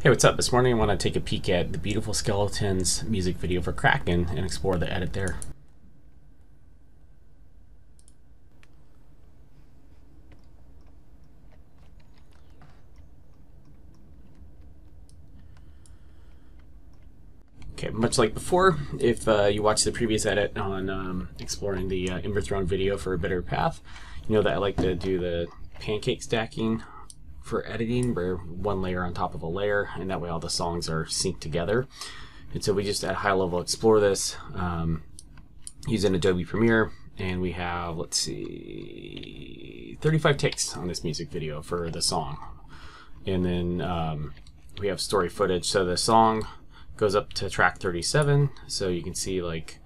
Hey, what's up? This morning I want to take a peek at the Beautiful Skeletons music video for Kraken and explore the edit there. Okay, much like before, if you watched the previous edit on exploring the Emberthrone video for a better path, you know that I like to do the pancake stacking for editing, where one layer on top of a layer, and that way all the songs are synced together. And so we just at high level explore this using Adobe Premiere, and we have, let's see, 35 takes on this music video for the song. And then we have story footage. So the song goes up to track 37, so you can see like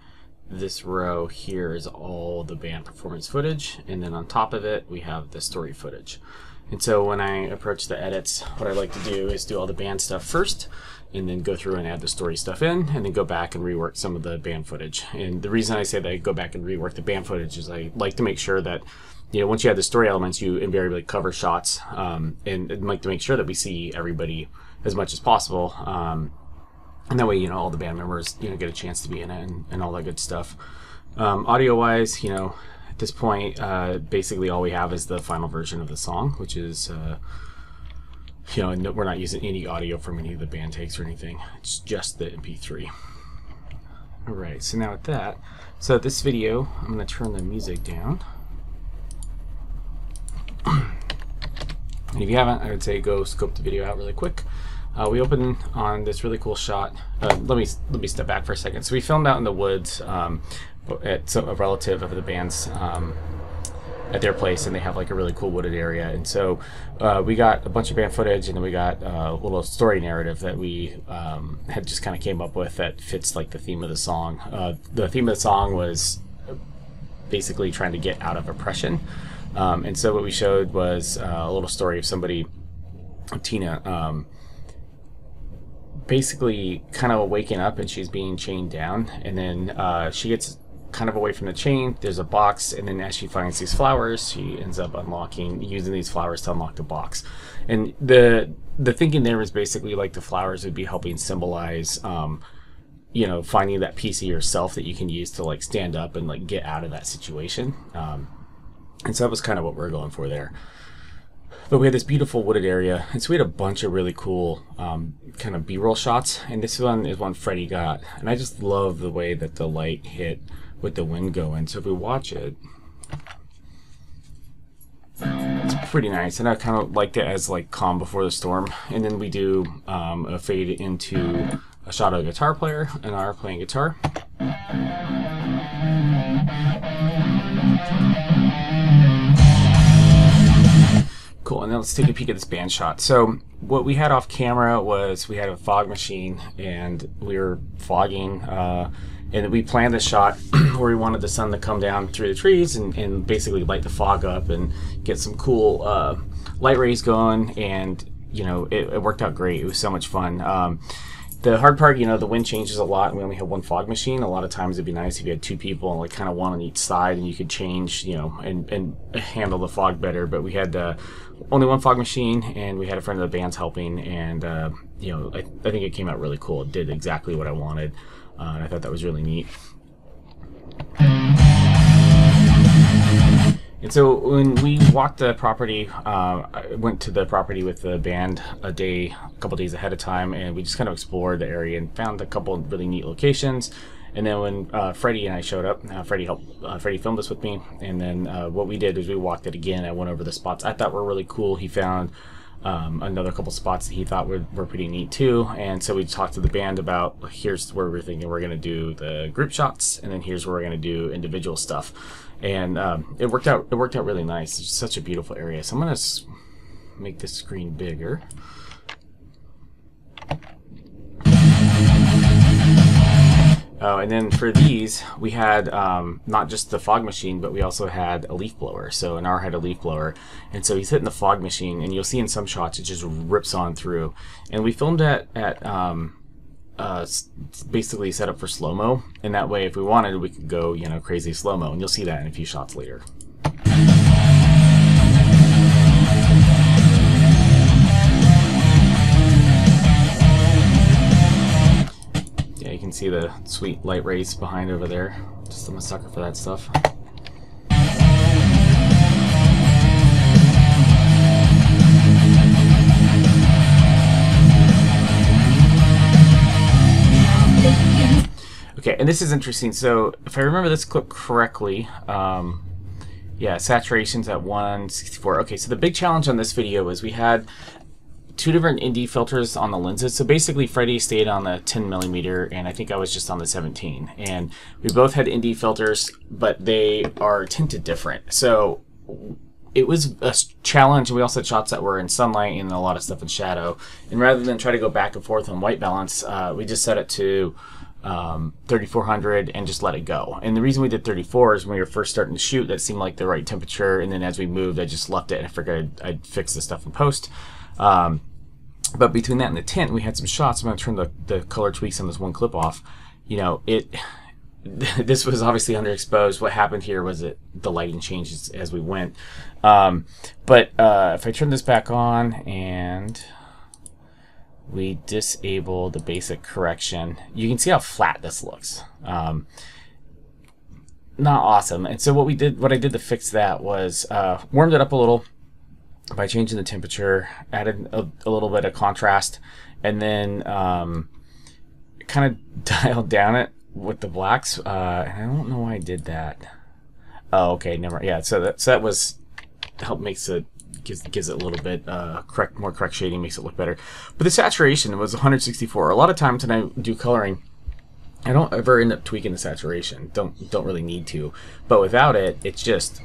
this row here is all the band performance footage, and then on top of it we have the story footage. And so when I approach the edits, what I like to do is do all the band stuff first, and then go through and add the story stuff in, and then go back and rework some of the band footage. And the reason I say that I go back and rework the band footage is I like to make sure that, you know, once you have the story elements, you invariably cover shots, and like to make sure that we see everybody as much as possible. And that way, you know, all the band members, you know, get a chance to be in it and all that good stuff. Audio-wise, you know, at this point, basically all we have is the final version of the song, which is, you know, we're not using any audio from any of the band takes or anything. It's just the MP3. All right, so now with that, so this video, I'm going to turn the music down. And if you haven't, I would say go scope the video out really quick. We open on this really cool shot. Let me step back for a second. So we filmed out in the woods at a relative of the band's at their place, and they have like a really cool wooded area. And so we got a bunch of band footage, and then we got a little story narrative that we had just kind of came up with that fits like the theme of the song. The theme of the song was basically trying to get out of oppression. And so what we showed was a little story of somebody, Tina, basically kind of waking up, and she's being chained down, and then she gets kind of away from the chain. There's a box, and then as she finds these flowers, she ends up using these flowers to unlock the box. And the thinking there was basically like the flowers would be helping symbolize you know, finding that piece of yourself that you can use to like stand up and like get out of that situation. And so that was kind of what we're going for there. But we had this beautiful wooded area, and so we had a bunch of really cool kind of B-roll shots, and this one is one Freddie got, and I just love the way that the light hit with the wind going. So if we watch it, it's pretty nice, and I kind of liked it as like calm before the storm. And then we do a fade into a shot of a guitar player and our playing guitar. Cool, and then let's take a peek at this band shot. So what we had off camera was we had a fog machine, and we were fogging, and we planned this shot where we wanted the sun to come down through the trees and basically light the fog up and get some cool light rays going, and you know, it worked out great. It was so much fun. The hard part, you know, the wind changes a lot, and we only have one fog machine. A lot of times it'd be nice if you had two people and like kind of one on each side, and you could change, you know, and handle the fog better. But we had only one fog machine, and we had a friend of the band's helping, and you know, I think it came out really cool. It did exactly what I wanted, and I thought that was really neat. And so when we walked the property, I went to the property with the band a couple days ahead of time, and we just kind of explored the area and found a couple of really neat locations. And then when Freddie and I showed up, Freddie filmed this with me, and then what we did is we walked it again. I went over the spots I thought were really cool. He found another couple spots that he thought were pretty neat too, and so we talked to the band about, here's where we're thinking we're going to do the group shots, and then here's where we're going to do individual stuff. And it worked out really nice. It's such a beautiful area. So I'm going to make this screen bigger. And then for these, we had not just the fog machine, but we also had a leaf blower. So Anar had a leaf blower, and so he's hitting the fog machine, and you'll see in some shots it just rips on through. And we filmed at basically set up for slow-mo, and that way if we wanted, we could go, you know, crazy slow-mo, and you'll see that in a few shots later. see the sweet light rays behind over there. Just I'm a sucker for that stuff. Okay, and this is interesting. So if I remember this clip correctly, yeah, saturation's at 164. Okay, so the big challenge on this video was we had two different ND filters on the lenses. So basically Freddie stayed on the 10mm and I think I was just on the 17. And we both had ND filters, but they are tinted different. So it was a challenge, and we also had shots that were in sunlight and a lot of stuff in shadow. And rather than try to go back and forth on white balance, we just set it to 3400 and just let it go. And the reason we did 34 is when we were first starting to shoot, that seemed like the right temperature, and then as we moved, I just left it and I figured I'd fix the stuff in post. But between that and the tint, we had some shots. I'm going to turn the color tweaks on this one clip off. You know, this was obviously underexposed. What happened here was that the lighting changed as we went. But if I turn this back on and we disable the basic correction, you can see how flat this looks. Not awesome. And so what I did to fix that was warmed it up a little by changing the temperature, added a little bit of contrast, and then kind of dialed down it with the blacks. And I don't know why I did that. Oh, okay, never. Yeah, so that was makes it. Gives it a little bit more correct shading, makes it look better. But the saturation was 164. A lot of times when I do coloring, I don't ever end up tweaking the saturation. Don't really need to. But without it, it's just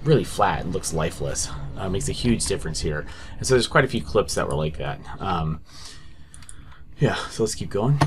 really flat and looks lifeless. Makes a huge difference here. And so there's quite a few clips that were like that. Yeah, so let's keep going.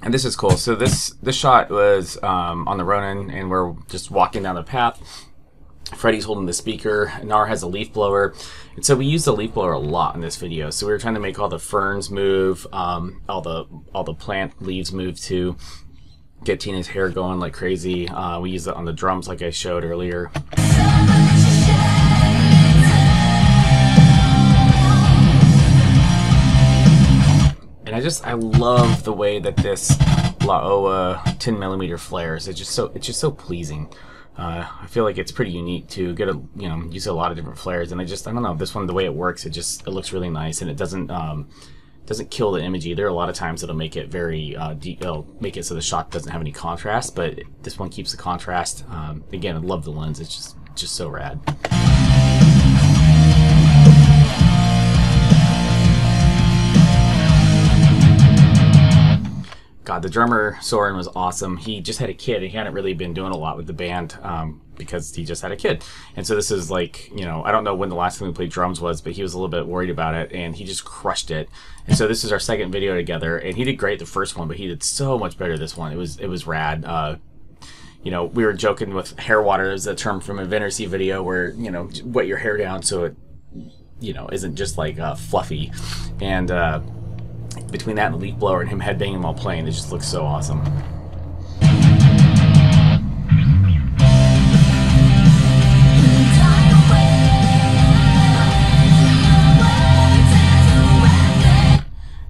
And this is cool. So this shot was on the Ronin, and we're just walking down the path. Freddie's holding the speaker. Nar has a leaf blower, and so we used the leaf blower a lot in this video. So we were trying to make all the ferns move, all the plant leaves move too. Get Tina's hair going like crazy. We used it on the drums, like I showed earlier. And I love the way that this Laowa 10mm flares. It's just so pleasing. I feel like it's pretty unique to get use a lot of different flares, and I don't know, this one, the way it works, it looks really nice, and it doesn't kill the image either. A lot of times it'll make it very it'll make it so the shot doesn't have any contrast, but this one keeps the contrast. Again, I love the lens. It's just so rad. God, the drummer, Soren, was awesome. He just had a kid. He hadn't really been doing a lot with the band because he just had a kid. And so this is like, I don't know when the last time we played drums was, but he was a little bit worried about it, and he just crushed it. And so this is our second video together, and he did great the first one, but he did so much better this one. It was rad. We were joking with hair water as a term from a Venersea video where, wet your hair down so it, isn't just like fluffy. And between that and the leaf blower and him headbanging while playing, it just looks so awesome.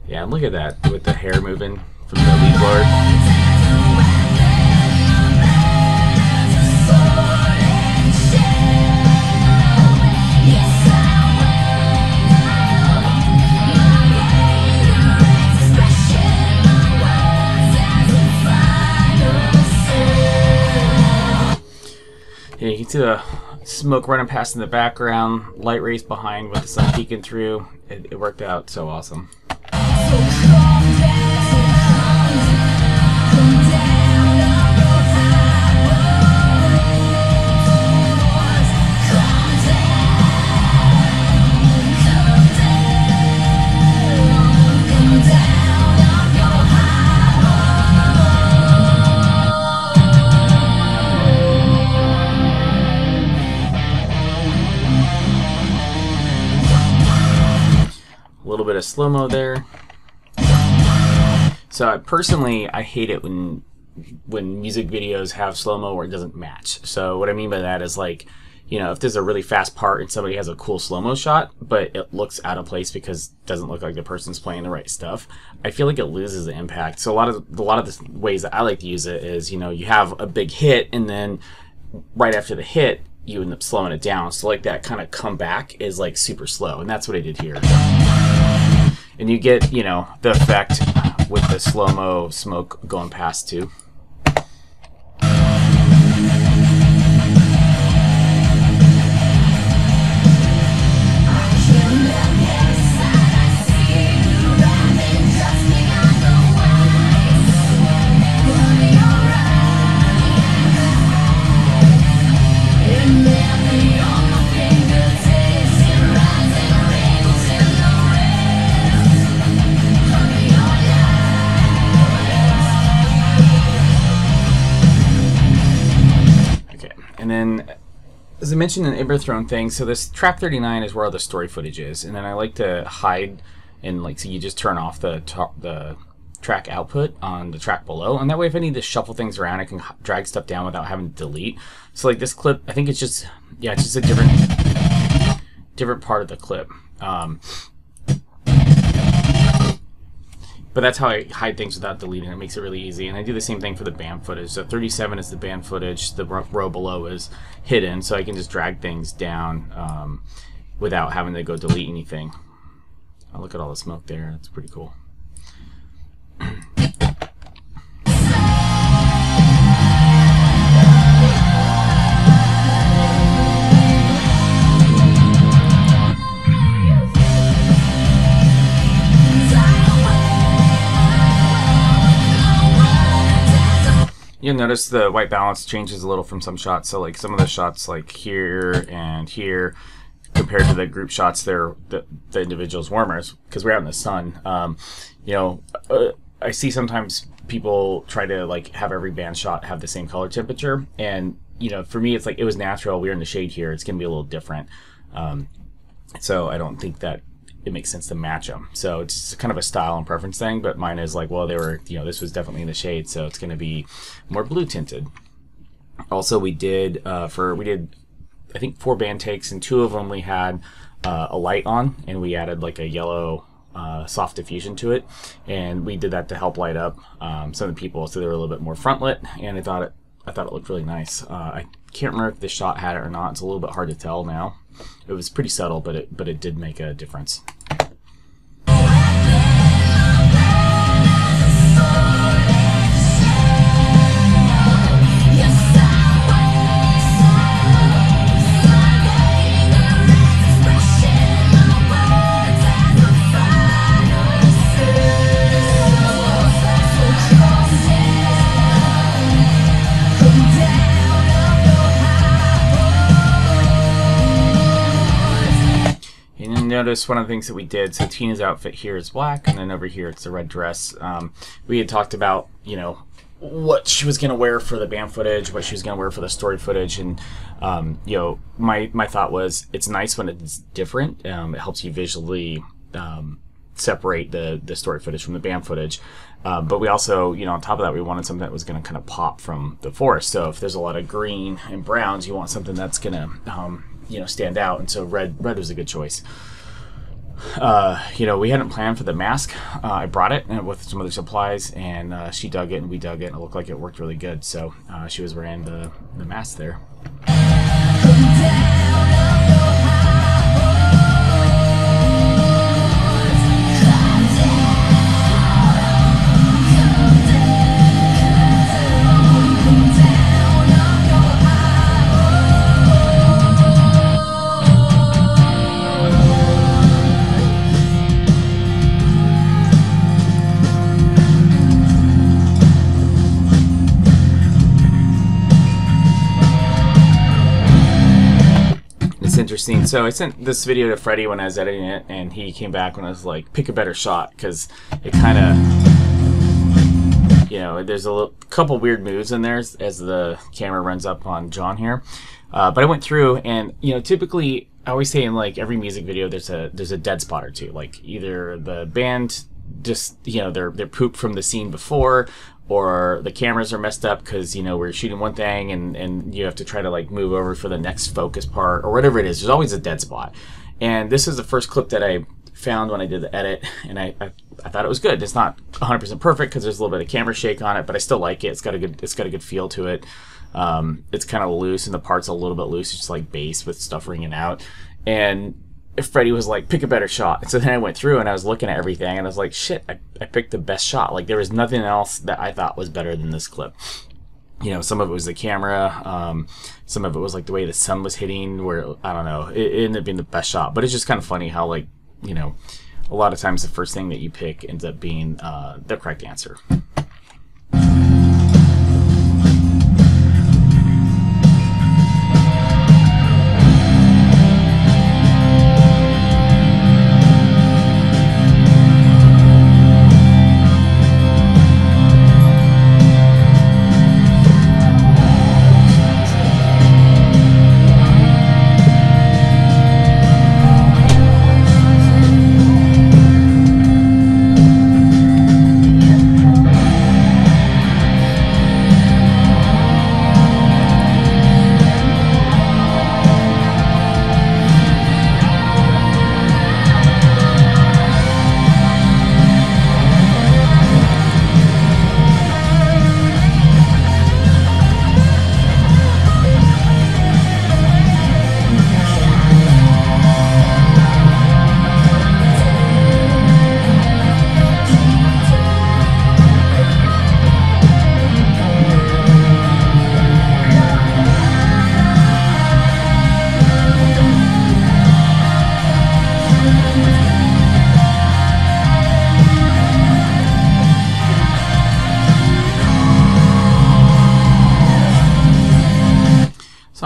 Yeah, look at that with the hair moving from the leaf blower. Yeah, you can see the smoke running past in the background, light rays behind with the sun peeking through. It worked out so awesome. little bit of slow-mo there. So personally, I hate it when music videos have slow-mo where it doesn't match. So what I mean by that is, like, you know, if there's a really fast part and somebody has a cool slow-mo shot, but it looks out of place because it doesn't look like the person's playing the right stuff, I feel like it loses the impact. So a lot of the ways that I like to use it is, you know, you have a big hit, and then right after the hit, you end up slowing it down. So like that kind of comeback is like super slow, and that's what I did here. And you get, you know, the effect with the slow-mo smoke going past too. And then, as I mentioned in Iberthron thing, so this track 39 is where all the story footage is, and then I like to hide, and like, so you just turn off the track output on the track below, and that way if I need to shuffle things around, I can drag stuff down without having to delete. So like this clip, I think it's just, yeah, it's just a different part of the clip. But that's how I hide things without deleting. It makes it really easy. And I do the same thing for the band footage. So 37 is the band footage. The row below is hidden. So I can just drag things down without having to go delete anything. Oh, look at all the smoke there. That's pretty cool. You'll notice the white balance changes a little from some shots. So like some of the shots like here and here, compared to the group shots, they're the individuals warmer because we're out in the sun. You know, I see sometimes people try to like have every band shot have the same color temperature, and you know, for me it's like it was natural. We're in the shade here. It's gonna be a little different. So I don't think that it makes sense to match them. So it's kind of a style and preference thing, but mine is like, well, they were, you know, this was definitely in the shade, so it's going to be more blue tinted. Also, we did I think 4 band takes, and 2 of them we had a light on, and we added like a yellow soft diffusion to it, and we did that to help light up some of the people so they were a little bit more front lit, and I thought it looked really nice. I can't remember if this shot had it or not. It's a little bit hard to tell now. It was pretty subtle, but it did make a difference. Notice one of the things that we did, so Tina's outfit here is black, and then over here it's the red dress. We had talked about, you know, what she was going to wear for the band footage, what she was going to wear for the story footage, and you know, my thought was it's nice when it's different. It helps you visually separate the story footage from the band footage. But we also, you know, on top of that, we wanted something that was going to kind of pop from the forest. So if there's a lot of green and browns, you want something that's going to you know, stand out, and so red was a good choice. You know, we hadn't planned for the mask. I brought it with some other supplies, and she dug it and we dug it, and it looked like it worked really good. So she was wearing the mask there. Interesting. So I sent this video to Freddie when I was editing it, and he came back when I was like, pick a better shot, because it kind of, you know, there's a couple weird moves in there as the camera runs up on John here. But I went through, and you know, typically I always say in like every music video, there's a dead spot or two. Like either the band just, you know, they're pooped from the scene before, or the cameras are messed up because, you know, we're shooting one thing and you have to try to like move over for the next focus part or whatever it is. There's always a dead spot. And this is the first clip that I found when I did the edit, and I thought it was good. It's not 100% perfect because there's a little bit of camera shake on it, but I still like it. It's got a good feel to it. It's kind of loose, and the part's a little bit loose. It's just like bass with stuff ringing out. And Freddie was like, pick a better shot. And so then I went through and I was looking at everything, and I was like, shit, I picked the best shot. Like there was nothing else that I thought was better than this clip. You know, some of it was the camera, some of it was like the way the sun was hitting, where, I don't know, it ended up being the best shot. But it's just kind of funny how, like, you know, a lot of times the first thing that you pick ends up being the correct answer.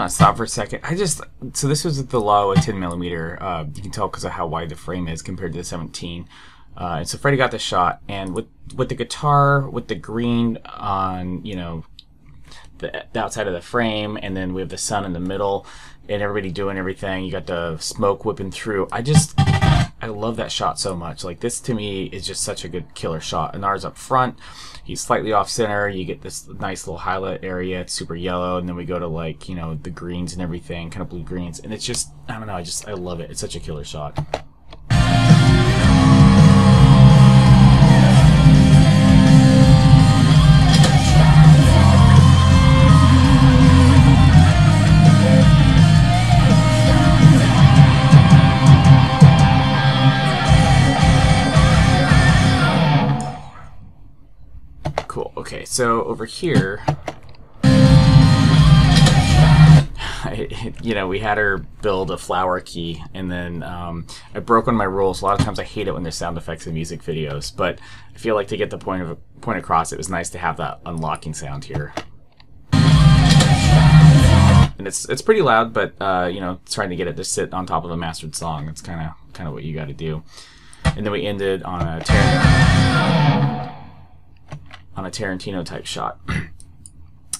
Stop for a second. So this was the low at 10mm. You can tell because of how wide the frame is compared to the 17. And so Freddie got the shot, and with the guitar, with the green on, you know, the outside of the frame, and then we have the sun in the middle, and everybody doing everything. You got the smoke whipping through. I love that shot so much. Like, this to me is just such a good killer shot. Anar's up front. He's slightly off center. You get this nice little highlight area. It's super yellow, and then we go to, like, you know, the greens and everything, kind of blue greens, and it's just, I don't know, I love it. It's such a killer shot. Cool. Okay, so over here, you know, we had her build a flower key, and then I broke one of my rules. A lot of times I hate it when there's sound effects in music videos, but I feel like to get the point across, it was nice to have that unlocking sound here. And it's pretty loud, but you know, trying to get it to sit on top of a mastered song, it's kind of what you got to do. And then we ended on a Tarantino type shot.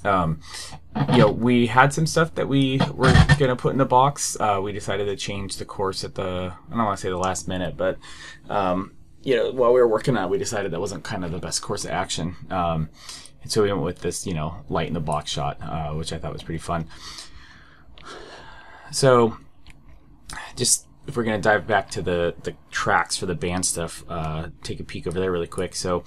You know, we had some stuff that we were gonna put in the box. We decided to change the course at I don't want to say the last minute, but you know, while we were working on it, we decided that wasn't kind of the best course of action. And so we went with this, you know, light in the box shot, which I thought was pretty fun. So just, if we're gonna dive back to the tracks for the band stuff, take a peek over there really quick. So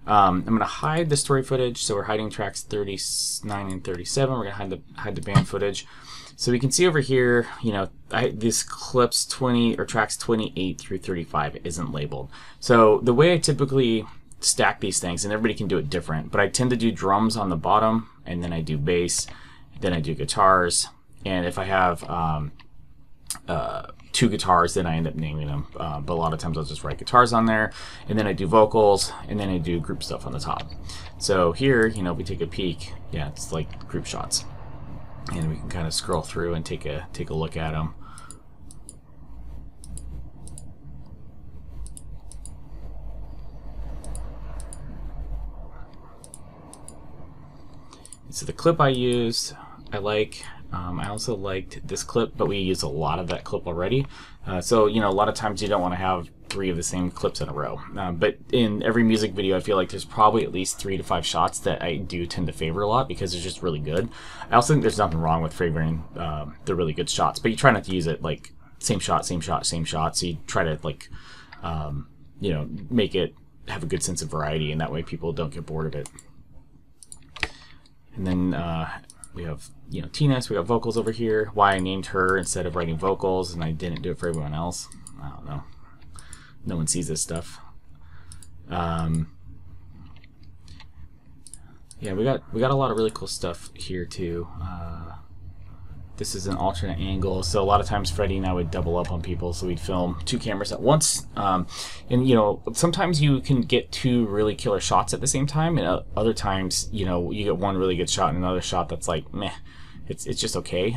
I'm going to hide the story footage, so we're hiding tracks 39 and 37. We're going to hide the band footage. So we can see over here, you know, this clips 20 or tracks 28 through 35 isn't labeled. So the way I typically stack these things, and everybody can do it different, but I tend to do drums on the bottom, and then I do bass, then I do guitars, and if I have two guitars, then I end up naming them, but a lot of times I'll just write guitars on there, and then I do vocals, and then I do group stuff on the top. So here, you know, if we take a peek, yeah, it's like group shots, and we can kind of scroll through and take a look at them. So the clip I used, I like. I also liked this clip, but we used a lot of that clip already. So, you know, a lot of times you don't want to have 3 of the same clips in a row. But in every music video, I feel like there's probably at least 3 to 5 shots that I do tend to favor a lot because they're just really good. I also think there's nothing wrong with favoring the really good shots, but you try not to use it like same shot, same shot, same shot. So you try to like, you know, make it have a good sense of variety, and that way people don't get bored of it. And then we have, you know, Tina, so we got vocals over here. Why I named her instead of writing vocals, and I didn't do it for everyone else. I don't know. No one sees this stuff. Yeah, we got a lot of really cool stuff here too. This is an alternate angle, so a lot of times Freddie and I would double up on people, so we'd film 2 cameras at once. And you know, sometimes you can get 2 really killer shots at the same time, and other times, you know, you get 1 really good shot and another shot that's like meh. It's just okay.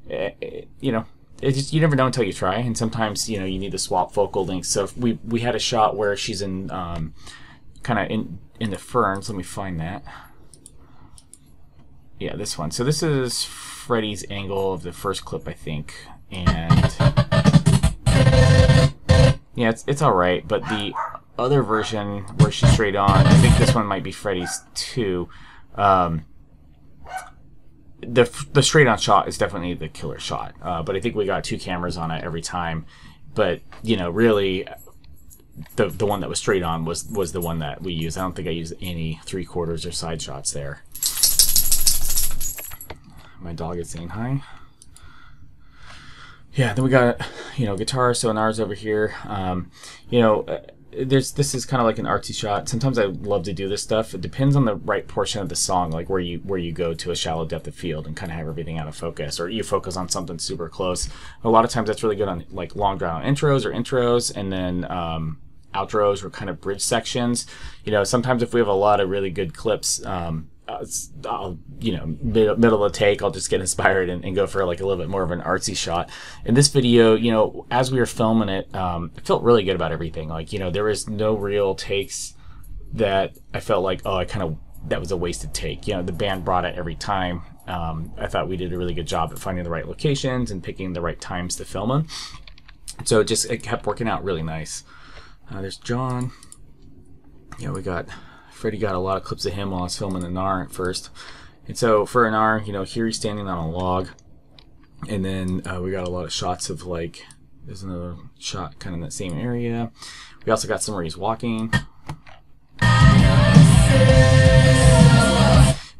You know, it's just, you never know until you try, and sometimes, you know, you need to swap focal lengths. So if we had a shot where she's in kind of in the ferns. Let me find that. Yeah, this one. So this is Freddie's angle of the first clip, I think, and yeah, it's all right. But the other version where she's straight on, I think this one might be Freddie's too. The straight on shot is definitely the killer shot, but I think we got 2 cameras on it every time. But you know, really, the one that was straight on was the one that we used. I don't think I used any 3/4 or side shots there. My dog is saying hi. Yeah, then we got, you know, guitar sonars over here. You know, this is kind of like an artsy shot. Sometimes I love to do this stuff. It depends on the right portion of the song, like where you go to a shallow depth of field and kind of have everything out of focus, or you focus on something super close. A lot of times that's really good on like long drawn intros, and then outros or kind of bridge sections. You know, sometimes if we have a lot of really good clips, I'll, you know, middle of the take, I'll just get inspired and go for like a little bit more of an artsy shot. In this video, you know, as we were filming it, it felt really good about everything. Like, you know, there was no real takes that I felt like, oh, that was a wasted take. You know, the band brought it every time. I thought we did a really good job at finding the right locations and picking the right times to film them. So it kept working out really nice. There's John. Yeah, Freddie got a lot of clips of him while I was filming Anar at first. And so for Anar, you know, here he's standing on a log. And then we got a lot of shots of like, there's another shot kind of in that same area. We also got some where he's walking.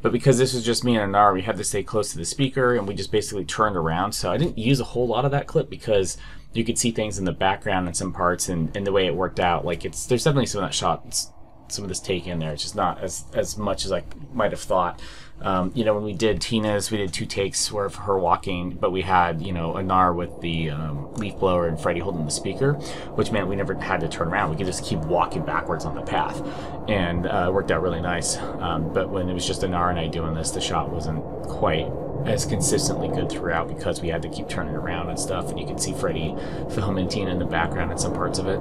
But because this was just me and Anar, we had to stay close to the speaker, and we just basically turned around. So I didn't use a whole lot of that clip because you could see things in the background in some parts, and the way it worked out, like there's definitely some of that shot, some of this take in there. It's just not as much as I might have thought. You know, when we did Tina's, we did 2 takes where of her walking, but we had, you know, Anar with the leaf blower and Freddie holding the speaker, which meant we never had to turn around. We could just keep walking backwards on the path, and it worked out really nice. But when it was just Anar and I doing this, the shot wasn't quite as consistently good throughout because we had to keep turning around and stuff, and you can see Freddie filming Tina in the background in some parts of it.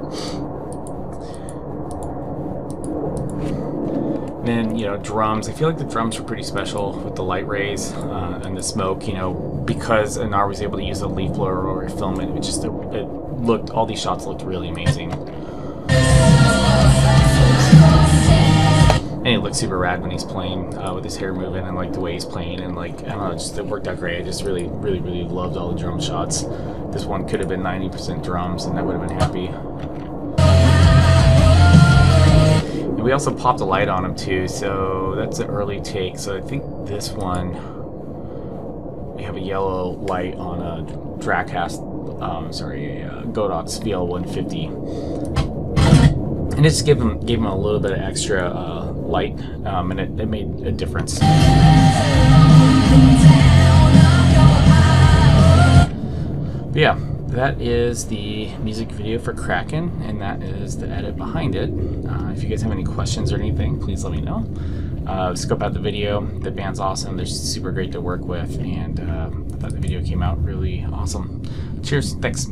Then, you know, drums. I feel like the drums were pretty special with the light rays and the smoke, you know, because Anar was able to use a leaf blower or film it. All these shots looked really amazing. And he looked super rad when he's playing with his hair moving, and like the way he's playing, and like, I don't know, it worked out great. I just really loved all the drum shots. This one could have been 90% drums, and I would have been happy. We also popped a light on him too, so that's an early take. So I think this one, we have a yellow light on a Dragcast, a Godot's VL150, and it just gave him a little bit of extra light, and it made a difference. But yeah. That is the music video for Kraken, and that is the edit behind it. If you guys have any questions or anything, please let me know. Scope out the video. The band's awesome. They're super great to work with, and I thought the video came out really awesome. Cheers. Thanks.